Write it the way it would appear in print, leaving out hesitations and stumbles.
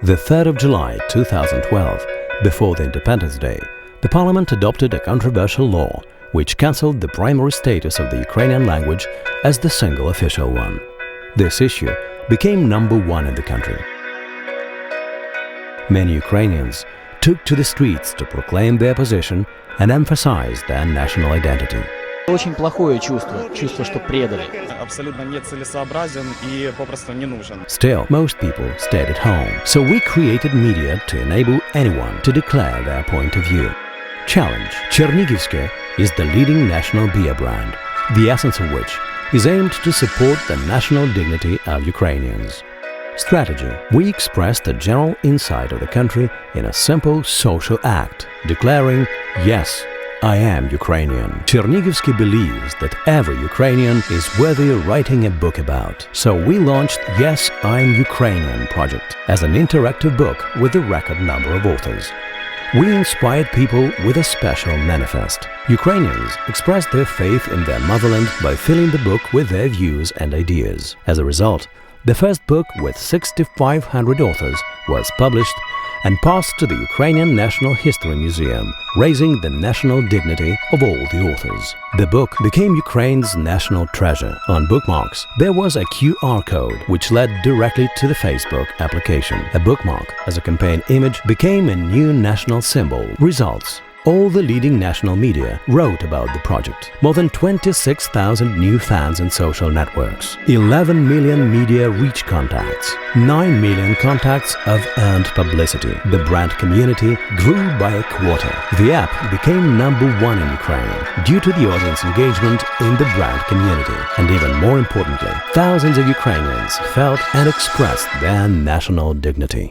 The 3rd of July 2012, before the Independence Day, the Parliament adopted a controversial law which cancelled the primary status of the Ukrainian language as the single official one. This issue became number one in the country. Many Ukrainians took to the streets to proclaim their position and emphasize their national identity. Очень плохое чувство, что предали. Абсолютно нецелесообразен и попросту не нужен. Still, most people stayed at home, so we created media to enable anyone to declare their point of view. Challenge. Chernigivske is the leading national beer brand, the essence of which is aimed to support the national dignity of Ukrainians. Strategy. We expressed the general insight of the country in a simple social act, declaring, "Yes, I am Ukrainian." Chernigivske believes that every Ukrainian is worthy of writing a book about. So we launched Yes, I am Ukrainian project as an interactive book with a record number of authors. We inspired people with a special manifest. Ukrainians expressed their faith in their motherland by filling the book with their views and ideas. As a result, the first book with 6,500 authors was published and passed to the Ukrainian National History Museum, raising the national dignity of all the authors. The book became Ukraine's national treasure. On bookmarks, there was a QR code which led directly to the Facebook application. A bookmark as a campaign image became a new national symbol. Results. All the leading national media wrote about the project. More than 26,000 new fans in social networks. 11 million media reach contacts. 9 million contacts of earned publicity. The brand community grew by a quarter. The app became number one in Ukraine due to the audience engagement in the brand community. And even more importantly, thousands of Ukrainians felt and expressed their national dignity.